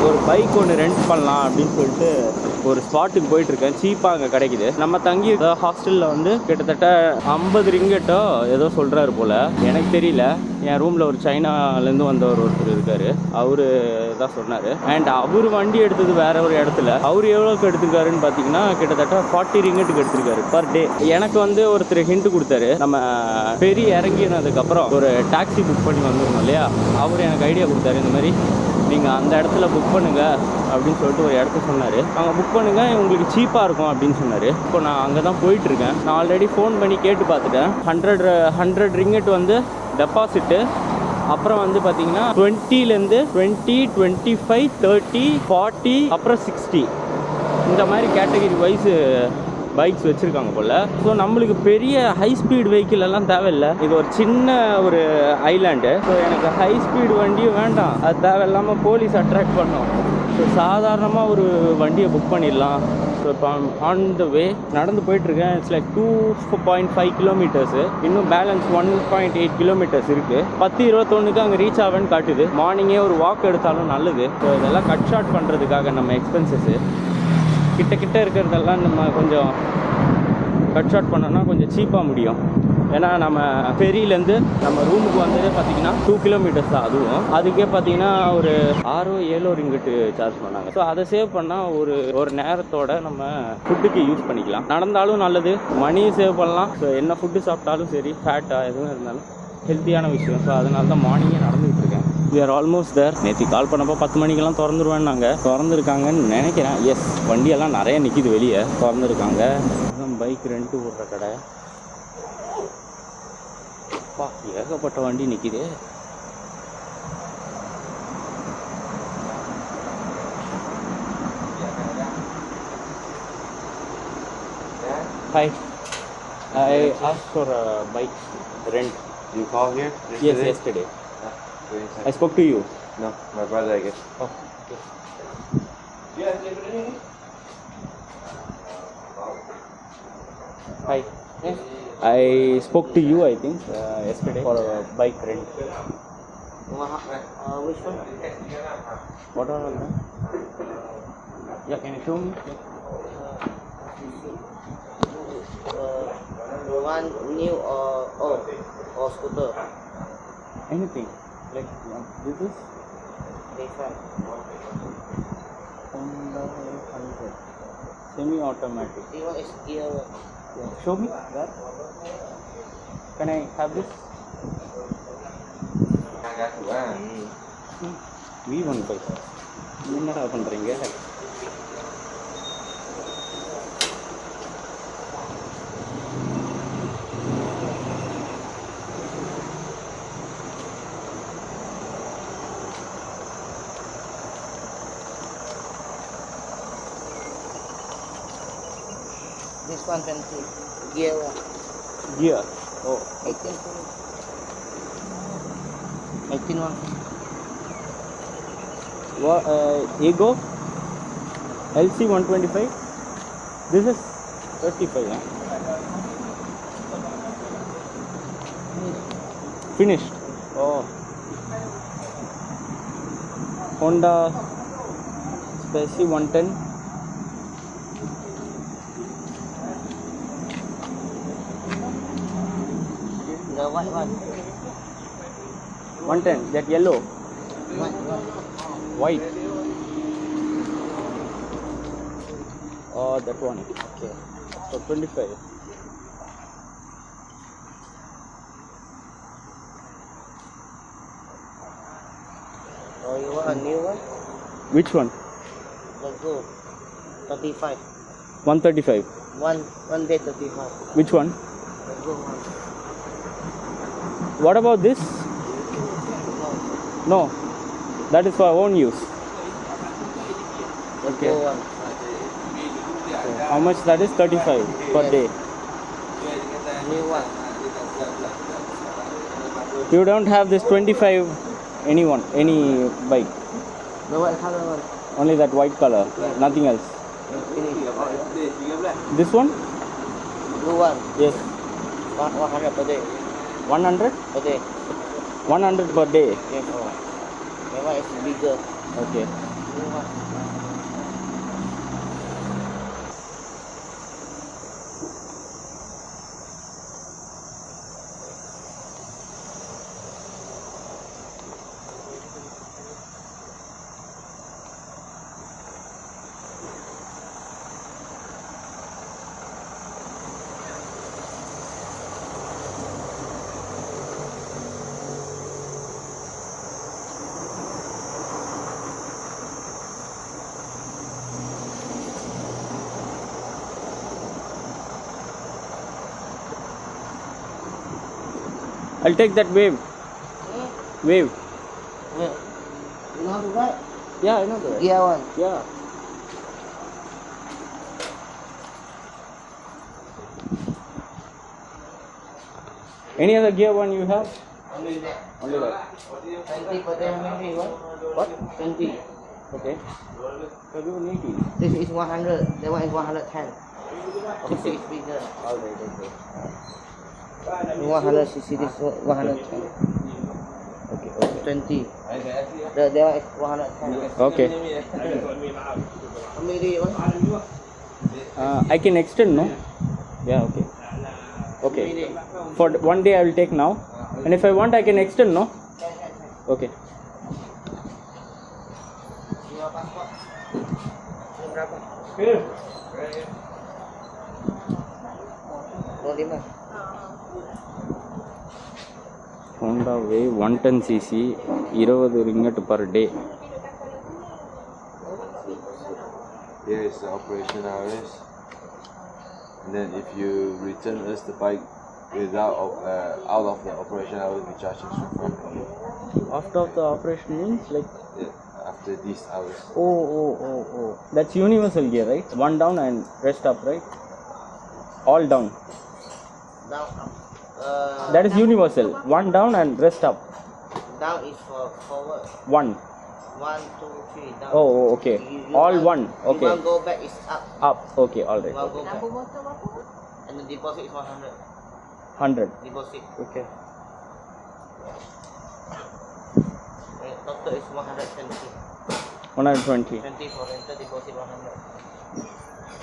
ஒரு பைக் ஒன்று ரெண்ட் பண்ணலாம் அப்படின்னு சொல்லிட்டு ஒரு ஸ்பாட்டுக்கு போயிட்டுருக்கேன். சீப்பாக அங்கே கிடைக்குது. நம்ம தங்கி ஹாஸ்டலில் வந்து கிட்டத்தட்ட 50 ரிங்கெட்டோ ஏதோ சொல்கிறாரு போல், எனக்கு தெரியல. என் ரூமில் ஒரு சைனாலேருந்து வந்தவர் ஒருத்தர் இருக்கார், அவர் தான் சொன்னார். அண்ட் அவர் வண்டி எடுத்தது வேற ஒரு இடத்துல. அவர் எவ்வளோக்கு எடுத்துருக்காருன்னு பார்த்தீங்கன்னா கிட்டத்தட்ட 40 ரிங்கெட்டுக்கு எடுத்திருக்காரு பர் டே. எனக்கு வந்து ஒருத்தர் ஹிண்ட் கொடுத்தாரு. நம்ம பெரிய இறங்கினதுக்கப்புறம் ஒரு டாக்ஸி புக் பண்ணி வந்துடணும் இல்லையா, அவர் எனக்கு ஐடியா கொடுத்தாரு. இந்த மாதிரி நீங்கள் அந்த இடத்துல புக் பண்ணுங்கள் அப்படின்னு சொல்லிட்டு ஒரு இடத்த சொன்னார். அங்கே புக் பண்ணுங்கள், உங்களுக்கு சீப்பாக இருக்கும் அப்படின்னு சொன்னார். இப்போ நான் அங்கே தான் போயிட்டுருக்கேன். நான் ஆல்ரெடி ஃபோன் பண்ணி கேட்டு பார்த்துட்டேன். 100 ரிங்கெட் வந்து டெபாசிட்டு. அப்புறம் வந்து பார்த்தீங்கன்னா 20லேருந்து 20, 25, 30, 40, அப்புறம் 60 இந்த மாதிரி கேட்டகரி வைஸு பைக்ஸ் வச்சுருக்காங்க போல். ஸோ நம்மளுக்கு பெரிய ஹை ஸ்பீட் வெஹிக்கிள் எல்லாம் தேவையில்லை. இது ஒரு சின்ன ஒரு ஐலாண்டு. ஸோ எனக்கு ஹை ஸ்பீடு வண்டியும் வேண்டாம், அது தேவையில்லாமல் போலீஸ் அட்ராக்ட் பண்ணோம். ஸோ சாதாரணமாக ஒரு வண்டியை புக் பண்ணிடலாம். ஸோ இப்போ ஆன் த வே நடந்து போயிட்டுருக்கேன். It's like 2.5 kilometres. இன்னும் பேலன்ஸ் 1.8 கிலோமீட்டர்ஸ் இருக்குது. 10:21 அங்கே ரீச் ஆவேன்னு காட்டுது. மார்னிங்கே ஒரு வாக் எடுத்தாலும் நல்லது. ஸோ இதெல்லாம் கட் ஷார்ட் பண்ணுறதுக்காக நம்ம எக்ஸ்பென்சஸ்ஸு கிட்ட இருக்கிறதெல்லாம் நம்ம கொஞ்சம் கட் ஷார்ட் பண்ணோன்னா கொஞ்சம் சீப்பாக முடியும். ஏன்னா நம்ம ஃபெரியிலேருந்து நம்ம ரூமுக்கு வந்ததே பார்த்திங்கன்னா 2 கிலோமீட்டர்ஸ் தான். அதுக்கே பார்த்திங்கன்னா ஒரு 6-7 ரிங்கிட்டு சார்ஜ் பண்ணாங்க. ஸோ அதை சேவ் பண்ணால் ஒரு நேரத்தோட நம்ம ஃபுட்டுக்கு யூஸ் பண்ணிக்கலாம். நடந்தாலும் நல்லது, மணியும் சேவ் பண்ணலாம். ஸோ என்ன ஃபுட்டு சாப்பிட்டாலும் சரி, ஃபேட்டாக எதுவும் இருந்தாலும் ஹெல்த்தியான விஷயம். ஸோ அதனால தான் மார்னிங்கே நடந்துகிட்டு இருக்கேன். we are almost there. நேற்று கால் பண்ணப்போ 10 மணிக்கெல்லாம் திறந்துருவேன். நாங்கள் திறந்துருக்காங்கன்னு நினைக்கிறேன். எஸ், வண்டியெல்லாம் நிறைய நிற்கிது வெளியே. திறந்துருக்காங்க. பைக் ரெண்ட்டு ஓடுற கடை. அப்பா, ஏகப்பட்ட வண்டி நிற்கிது. Hi, I asked for a bike rent. You call here? Yes, yesterday. I spoke to you. No, my brother, I guess. Oh, okay. Hi. I spoke to you, I think, yesterday for a bike rent. Which one? What one? Yeah, can you show me? One new or scooter. Anything. Like this is Different. Honda 100 semi-automatic. This one is gear. Yeah. Show me that. Can I have this? V1 bike. என்னடா பண்றீங்க? This 120 gear one. Gear. Oh. 18 one. What? Ego. LC 125. This is 35. Huh? Finished. Oh. Honda Speci 110. The white one. 110. That yellow. White. White. Oh, that one. Okay. So 25. Oh, you want a new one? Which one? Let's go. 35. 135. One day 35. Which one? Let's go one. What about this? No. No. That is for our own use. Let's Okay. go one. So how much that is? 35 per day. New one. You don't have this 25 any bike. The white color one. Only that white color. Nothing else. Finish. This one? Blue one. Yes. 100 per day. 100? Per day. 100 per day. Yes. Oh. That one is bigger. Okay. I'll take that wave. Wave. Yeah. You know how to ride? Yeah, I know that. Gear one. Yeah. Any other gear one you have? Only that. Only that. 20 per day, how many what? What? 20. Okay. So you need it. This is 100. That one is 110. 60 is bigger. Alright, okay. 160, this is 110. Okay, okay. 20. The that one is 110. Okay. How many do you want? I can extend, no? Yeah, okay. Okay. For one day I will take now. And if I want, I can extend, no? Okay. Your passport. Berapa? 25. Honda Wave 110cc, 20 ringgit per day. Here is the operation hours. And then if you return us the bike without out of the operation hours, we charge extra $5. After the operation means like. Yeah, after these hours. Oh. That's universal gear, right? One down and rest up, right? All down. Down. That is universal. One down and rest up. Down is for forward. One. 1, 2, 3. Down. Oh, okay. All one. Okay. You want go back is up. Up. Okay, all right. You want go back. And the deposit is 100. 100. Deposit. Okay. Total is 120. 120. 20 for rental, deposit 100.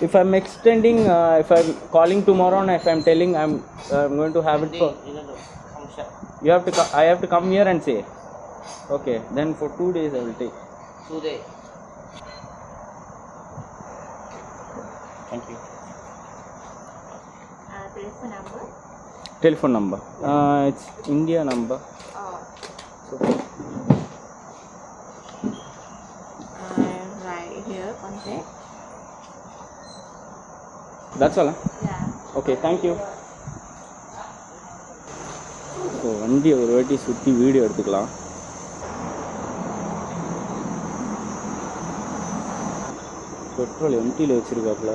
If I'm extending, if I'm calling tomorrow and if I'm telling I'm going to have it for. You know, come shop. You have to. I have to come here and say. Okay. Then for 2 days I will take. 2 days. Thank you. Telephone number? Telephone number. It's India number. Oh. Right here, contact. That's all. Huh? Yeah. Okay. Thank you. So வண்டியை ஒரு வாட்டி சுற்றி video எடுத்துக்கலாம். Petrol எம்டியில் வச்சுருக்காப்புல.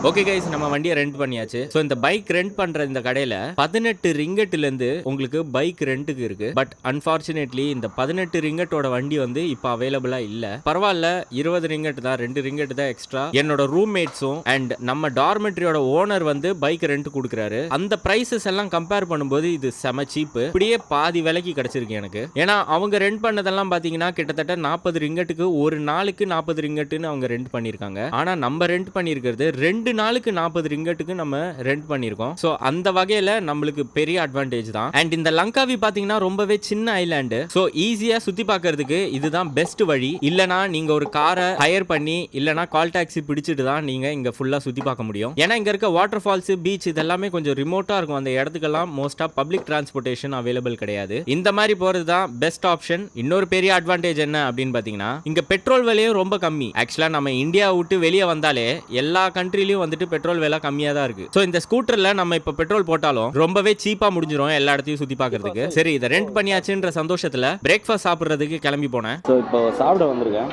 Okay guys, நம்ம வண்டியை rent பண்ணியாச்சு. So இந்த bike rent பண்ற இந்த கடையில 18 ரிங்கெட்ல இருந்து உங்களுக்கு பைக் ரெண்ட்டுக்கு இருக்கு. பட் அன்பார்ச்சுனேட்லி இந்த 18 ரிங்கெட்டோட வண்டி வந்து இப்போ அவைலபிளா இல்ல. பரவாயில்ல, 20 ரிங்கெட் தான், 2 ரிங்கெட் தான் எக்ஸ்ட்ரா. என்னோட ரூம்மேட்ஸும் அண்ட் நம்ம டார்மெட்ரியோட ஓனர் வந்து பைக் ரெண்ட் கொடுக்குறாரு. அந்த பிரைசஸ் எல்லாம் கம்பேர் பண்ணும்போது இது செம சீப்பு. இப்படியே பாதி விலைக்கு கிடைச்சிருக்கு எனக்கு. ஏன்னா அவங்க ரெண்ட் பண்ணதெல்லாம் பாத்தீங்கன்னா கிட்டத்தட்ட 40 ரிங்கெட்டுக்கு ஒரு நாளுக்கு 40 ரிங்கெட்டுன்னு அவங்க ரெண்ட் பண்ணிருக்காங்க. ஆனா நம்ம ரெண்ட் பண்ணிருக்கிறது 2 நாளுக்கு 40 ரிங்கெட்டுக்கு நம்ம ரெண்ட் பண்ணிருக்கோம். சோ அந்த வகையில நம்மளுக்கு பெரிய அட்வான்டேஜ் தான். அண்ட் இந்த லங்காவி பாத்தீங்கன்னா ரொம்பவே சின்ன ஐலாண்டு. சோ ஈஸியா சுத்தி பார்க்கிறதுக்கு இதுதான் பெஸ்ட் வழி. இல்லனா நீங்க ஒரு காரை ஹையர் பண்ணி இல்லனா கால் டாக்ஸி பிடிச்சிட்டு தான் நீங்க இங்க ஃபுல்லா சுத்தி பார்க்க முடியும். ஏன்னா இங்க இருக்க வாட்டர் ஃபால்ஸ், பீச் இதெல்லாமே கொஞ்சம் ரிமோட்டா இருக்கும். அந்த இடத்துக்கெல்லாம் மோஸ்டா பப்ளிக் டிரான்ஸ்போர்ட்டேஷன் அவைலபிள் கிடையாது. இந்த மாதிரி போறது தான் பெஸ்ட் ஆப்ஷன். இன்னொரு பெரிய அட்வான்டேஜ் என்ன அப்படின்னு பாத்தீங்கன்னா இங்க பெட்ரோல் விலையும் ரொம்ப கம்மி. ஆக்சுவலா நம்ம இந்தியா விட்டு வெளியே வந்தாலே எல்லா கண்ட்ரிலயும் வந்துட்டு பெட்ரோல் விலை கம்மியா தான் இருக்கு. சோ இந்த ஸ்கூட்டர்ல நம்ம இப்ப பெட்ரோல் போட்டாலும் ரொம்பவே சீப்பா முடிஞ்சிரும் எல்லா இடத்தையும் சுத்தி பார்க்கிறதுக்கு. சரி, இதை ரெண்ட் பண்ணியாச்சுன்ற சந்தோஷத்துல பிரேக்ஃபாஸ்ட் சாப்பிடுறதுக்கு கிளம்பி போனேன். ஸோ இப்போ சாப்பிட வந்திருக்கேன்.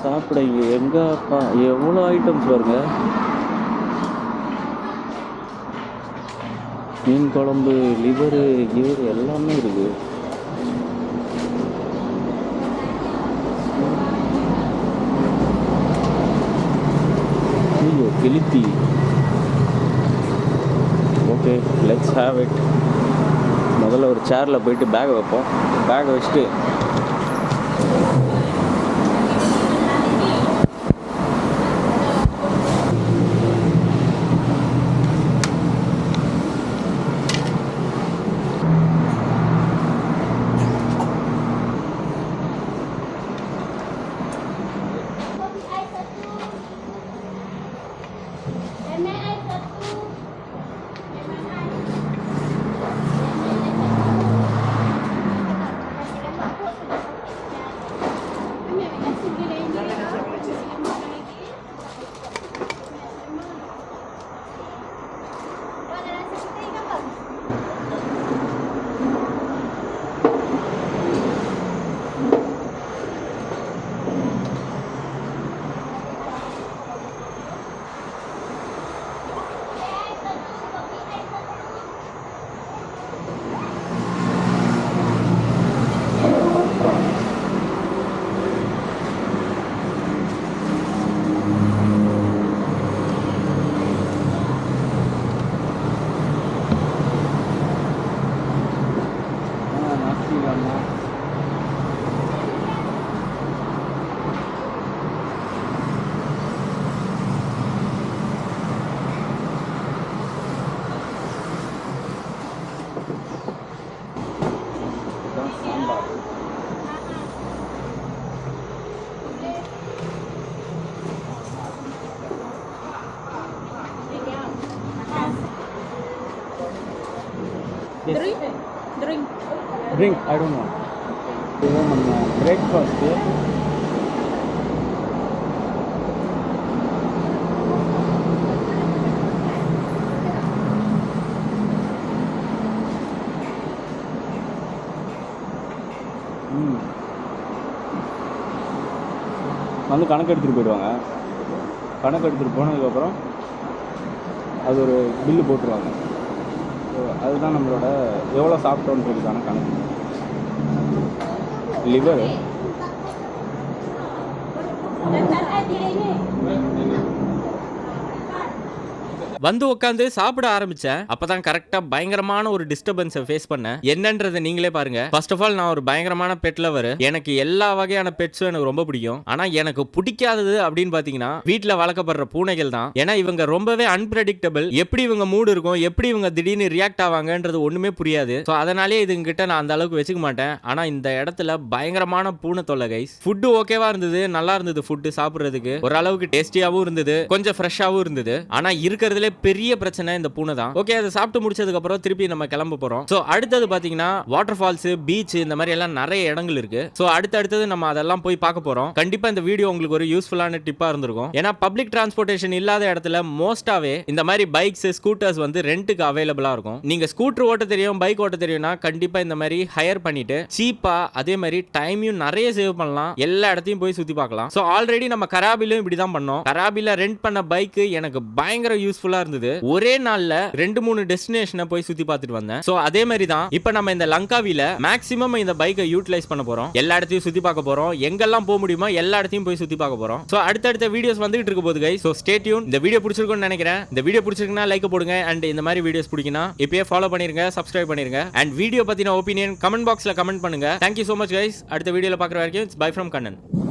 சாப்பிட எங்கப்பா எவ்வளோ ஐட்டம்ஸ் வருங்க. மீன் குழம்பு, லிவரு, கிவர் எல்லாமே இருக்கு. கிளிப்பி. Okay, let's have it. முதல்ல ஒரு சேரில் போயிட்டு பேக்கை வைப்போம். பேக்கை வச்சுட்டு ட்ரிங்க் ஐ டோன்ட் நோ. இது நம்ம பிரேக்ஃபாஸ்ட்டு. வந்து கணக்கு எடுத்துகிட்டு போயிடுவாங்க. கணக்கு எடுத்துகிட்டு போனதுக்கப்புறம் அது ஒரு பில்லு போட்டுருவாங்க. ஸோ அதுதான் நம்மளோட எவ்வளோ சாப்பிட்டோன்றதுக்கான கணக்கு. லிவர் வந்து உட்காந்து சாப்பிட ஆரம்பிச்சேன். அப்பதான் கரெக்டா பயங்கரமான ஒரு டிஸ்டர்பன்ஸை ஃபேஸ் பண்ணேன். என்னன்றதை நீங்களே பாருங்க. ஃபர்ஸ்ட் ஆஃப் ஆல் நான் ஒரு பயங்கரமான பெட் லவர். எனக்கு எல்லா வகையான பெட்ஸும் எனக்கு ரொம்ப பிடிக்கும். ஆனா எனக்கு பிடிக்காதது அப்படின்னு பாத்தீங்கன்னா வீட்டுல வளர்க்கப்படுற பூனைகள் தான். ஏன்னா இவங்க ரொம்பவே அன்பிரடிக்டபிள். எப்படி இவங்க மூடு இருக்கும், எப்படி இவங்க திடீர்னு ரியாக்ட் ஆவாங்கன்றது ஒண்ணுமே புரியாது. ஸோ அதனாலே இதுங்க கிட்ட நான் அந்த அளவுக்கு வச்சுக்க மாட்டேன். ஆனா இந்த இடத்துல பயங்கரமான பூனை தொல்லை கைஸ். ஃபுட்டு ஓகேவா இருந்தது, நல்லா இருந்தது. ஃபுட்டு சாப்பிடுறதுக்கு ஓரளவுக்கு டேஸ்டியாவும் இருந்தது, கொஞ்சம் ஃப்ரெஷ்ஷாவும் இருந்தது. ஆனா இருக்கிறதுல பெரிய பிரச்சனை இந்த பூனை தான். ஓகே, அதை சாப்பிட்டு முடிச்சதுக்கு அப்புறம் திருப்பி நம்ம கிளம்ப போறோம். சோ அடுத்தது பாத்தீங்கன்னா வாட்டர் ஃபால்ஸ், பீச், இந்த மாதிரி எல்லாம் நிறைய இடங்கள் இருக்கு. சோ அடுத்தது நம்ம அதெல்லாம் போய் பார்க்க போறோம். கண்டிப்பா இந்த வீடியோ உங்களுக்கு ஒரு யூஸ்ஃபுல்லான டிப்பா இருந்திருக்கும். ஏன்னா பப்ளிக் டிரான்ஸ்போர்ட்டேஷன் இல்லாத இடத்துல மோஸ்டாவே இந்த மாதிரி பைக்ஸ், ஸ்கூட்டர்ஸ் வந்து ரெண்டுக்கு அவைலபிளா இருக்கும். நீங்க ஸ்கூட்டர் ஓட்ட தெரியும், பைக் ஓட்ட தெரியும்னா கண்டிப்பா இந்த மாதிரி ஹையர் பண்ணிட்டு சீப்பா, அதே மாதிரி டைமையும் நிறைய சேவ் பண்ணலாம். எல்லா இடத்தையும் போய் சுத்தி பார்க்கலாம். சோ ஆல்ரெடி நம்ம கராபிலும் இப்படிதான் பண்ணோம். கராபில ரெண்ட் பண்ண பைக் எனக்கு பயங்கர யூஸ்ஃபுல்லா இருந்தது. ஒரே நாள்ல 2-3 டெஸ்டினேஷனை போய் சுத்தி பார்த்துட்டு வந்தேன். சோ அதே மாதிரி தான் இப்போ நம்ம இந்த லங்காவில மேக்ஸிமம் இந்த பைக்கை யூட்டிலைஸ் பண்ண போறோம். எல்லா இடத்தையும் சுத்தி பார்க்க போறோம். எங்கெல்லாம் போக முடியுமோ எல்லா இடத்தையும் போய் சுத்தி பார்க்க போறோம். சோ அடுத்த வீடியோஸ் வந்துட்டு இருக்க போகுது guys. So stay tune. இந்த வீடியோ பிடிச்சிருக்கும்னு நினைக்கிறேன். இந்த வீடியோ பிடிச்சிருக்குன்னா லைக் போடுங்க. அண்ட் இந்த மாதிரி வீடியோஸ் பிடிக்குன்னா இப்பயே ஃபாலோ பண்ணிருங்க, சப்ஸ்கிரைப் பண்ணிருங்க. அண்ட் வீடியோ பத்தின ஒப்பீனியன் கமெண்ட் பாக்ஸ்ல கமெண்ட் பண்ணுங்க. Thank you so much guys. அடுத்த வீடியோல பார்க்குற வரைக்கும் பை ஃப்ரம் கண்ணன்.